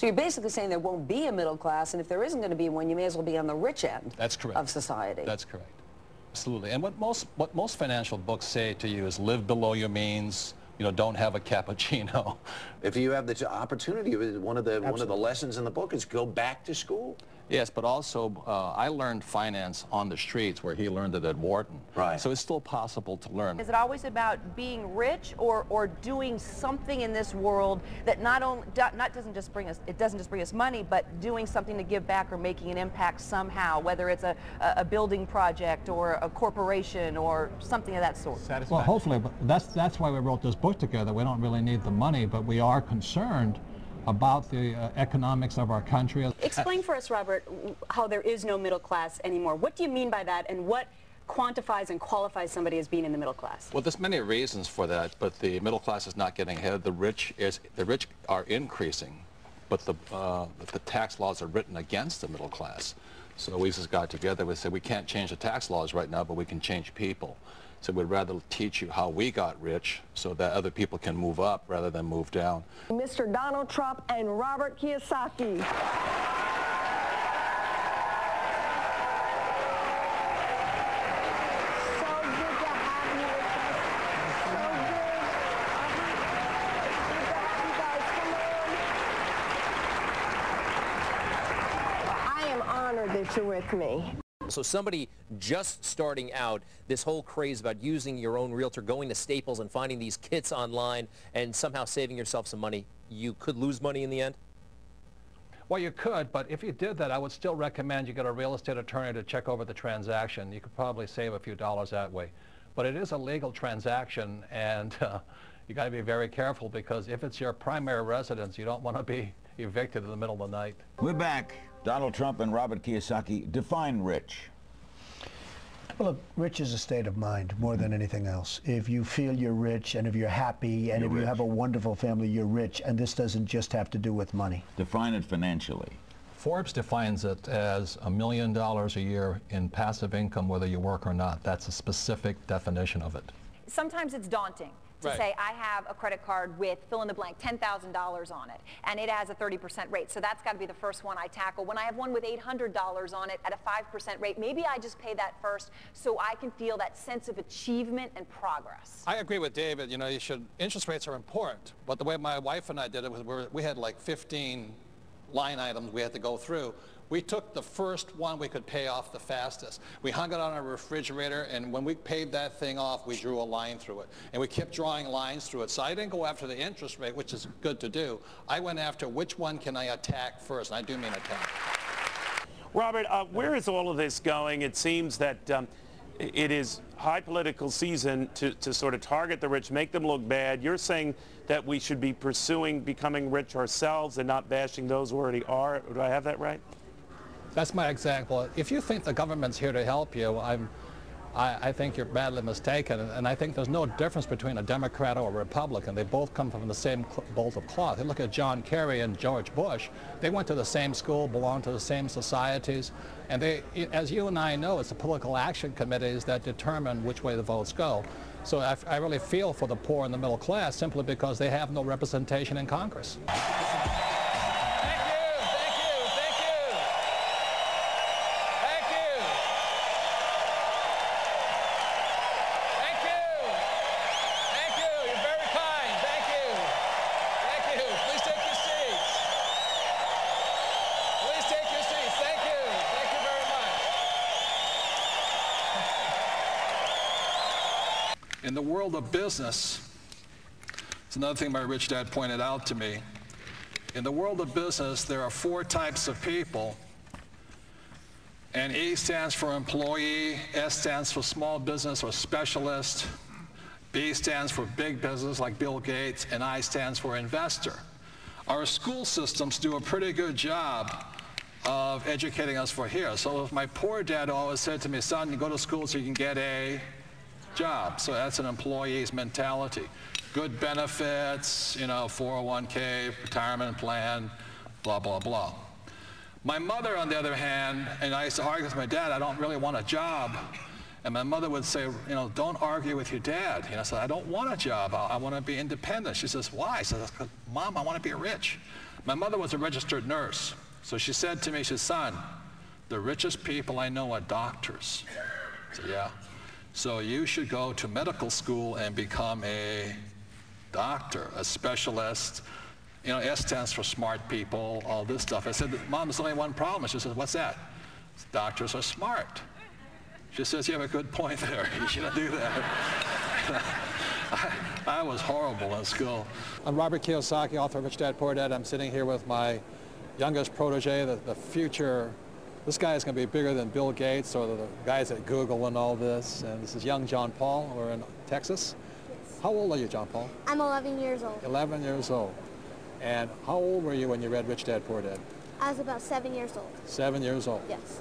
So you're basically saying there won't be a middle class, and if there isn't going to be one, you may as well be on the rich end. That's correct. Of society. That's correct. Absolutely. And what most financial books say to you is live below your means. You know, don't have a cappuccino. If you have the opportunity, one of the lessons in the book is go back to school. Yes, but also I learned finance on the streets where he learned it at Wharton. Right. So it's still possible to learn. Is it always about being rich or doing something in this world that doesn't just bring us money, but doing something to give back or making an impact somehow, whether it's a building project or a corporation or something of that sort? Well, hopefully, but that's why we wrote this book together. We don't really need the money, but we are concerned about the economics of our country. Explain for us, Robert, how there is no middle class anymore. What do you mean by that, and what quantifies and qualifies somebody as being in the middle class? Well, there's many reasons for that, but the middle class is not getting ahead. The rich are increasing, but the tax laws are written against the middle class. So we just got together. We said we can't change the tax laws right now, but we can change people. So we'd rather teach you how we got rich so that other people can move up rather than move down. Mr. Donald Trump and Robert Kiyosaki. That you're with me. So somebody just starting out, this whole craze about using your own realtor, going to Staples and finding these kits online and somehow saving yourself some money, you could lose money in the end? Well, you could, but if you did that, I would still recommend you get a real estate attorney to check over the transaction. You could probably save a few dollars that way. But it is a legal transaction, and you got to be very careful, because if it's your primary residence, you don't want to be evicted in the middle of the night. We're back. Donald Trump and Robert Kiyosaki. Define rich. Well, look, rich is a state of mind more than anything else. If you feel you're rich, and if you're happy, and if you have a wonderful family, you're rich. And this doesn't just have to do with money. Define it financially. Forbes defines it as $1 million a year in passive income, whether you work or not. That's a specific definition of it. Sometimes it's daunting to say, I have a credit card with fill in the blank, $10,000 on it, and it has a 30% rate. So that's got to be the first one I tackle. When I have one with $800 on it at a 5% rate, maybe I just pay that first so I can feel that sense of achievement and progress. I agree with David. You know, interest rates are important, but the way my wife and I did it was we had like 15 line items we had to go through. We took the first one we could pay off the fastest. We hung it on our refrigerator, and when we paid that thing off, we drew a line through it. And we kept drawing lines through it. So I didn't go after the interest rate, which is good to do. I went after which one can I attack first, and I do mean attack. Robert, where is all of this going? It seems that it is high political season to sort of target the rich, make them look bad. You're saying that we should be pursuing becoming rich ourselves and not bashing those who already are. Do I have that right? That's my example. If you think the government's here to help you, I think you're badly mistaken. And I think there's no difference between a Democrat or a Republican. They both come from the same bolt of cloth. You look at John Kerry and George Bush. They went to the same school, belonged to the same societies. And they, as you and I know, it's the political action committees that determine which way the votes go. So I really feel for the poor and the middle class simply because they have no representation in Congress. In the world of business, it's another thing my rich dad pointed out to me. In the world of business, there are 4 types of people, and E stands for employee, S stands for small business or specialist, B stands for big business like Bill Gates, and I stands for investor. Our school systems do a pretty good job of educating us for here. So my poor dad always said to me, son, you go to school so you can get a job. So that's an employee's mentality. Good benefits, you know, 401k, retirement plan, blah, blah, blah. My mother, on the other hand, and I used to argue with my dad, I don't really want a job. And my mother would say, you know, don't argue with your dad. You know, I said, I don't want a job. I want to be independent. She says, why? I said, Mom, I want to be rich. My mother was a registered nurse. So she said to me, she said, son, the richest people I know are doctors. I said, yeah. So you should go to medical school and become a doctor, a specialist. You know, S stands for smart people, all this stuff. I said, Mom, there's only one problem. She says, what's that? Doctors are smart. She says, you have a good point there. You shouldn't do that. I was horrible in school. I'm Robert Kiyosaki, author of Rich Dad, Poor Dad. I'm sitting here with my youngest protege, the future. This guy is going to be bigger than Bill Gates or the guys at Google and all this. And this is young John Paul. We're in Texas. Yes. How old are you, John Paul? I'm 11 years old. 11 years old. And how old were you when you read Rich Dad, Poor Dad? I was about 7 years old. 7 years old? Yes.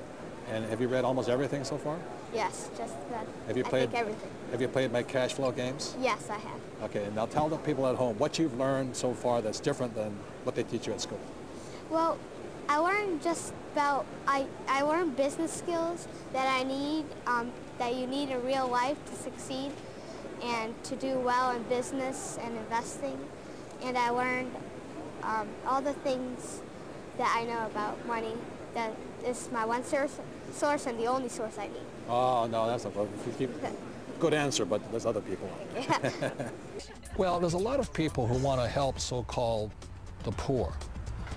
And have you read almost everything so far? Yes, just that. Have you played, I think everything. Have you played my cash flow games? Yes, I have. Okay, now tell the people at home what you've learned so far that's different than what they teach you at school. Well, I learned just about, I learned business skills that I need, that you need in real life to succeed and to do well in business and investing. And I learned all the things that I know about money. That is my one source and the only source I need. Oh, no, that's not good answer, but there's other people. Well, there's a lot of people who want to help so-called the poor.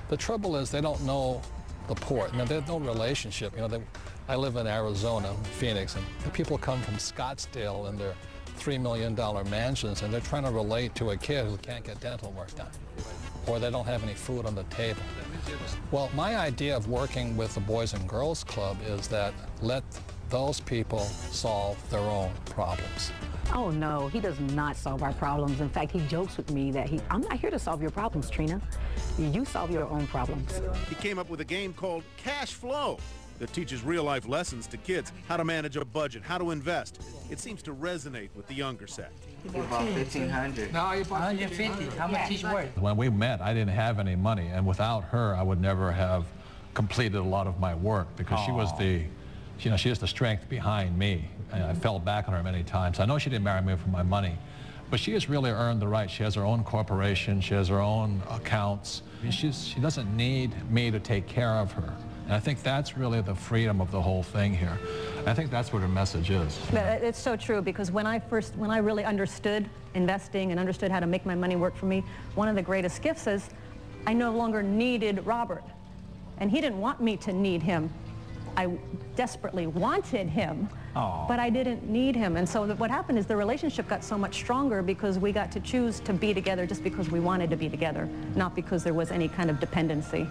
The trouble is they don't know the poor. You know, there's no relationship. You know, I live in Arizona, Phoenix, and the people come from Scottsdale in their $3 million mansions, and they're trying to relate to a kid who can't get dental work done, or they don't have any food on the table. Well, my idea of working with the Boys and Girls Club is that let those people solve their own problems. Oh no, he does not solve our problems. In fact, he jokes with me that I'm not here to solve your problems, Trina. You solve your own problems. He came up with a game called Cash Flow that teaches real-life lessons to kids, how to manage a budget, how to invest. It seems to resonate with the younger set. About 1,500. No, you bought 150. How much each worth? When we met, I didn't have any money, and without her, I would never have completed a lot of my work because she was the, you know, she is the strength behind me. And I fell back on her many times. I know she didn't marry me for my money, but she has really earned the right. She has her own corporation. She has her own accounts. She doesn't need me to take care of her. And I think that's really the freedom of the whole thing here. I think that's what her message is. It's so true, because when I really understood investing and understood how to make my money work for me, one of the greatest gifts is I no longer needed Robert. And he didn't want me to need him. I desperately wanted him, but I didn't need him. And so what happened is the relationship got so much stronger because we got to choose to be together just because we wanted to be together, not because there was any kind of dependency.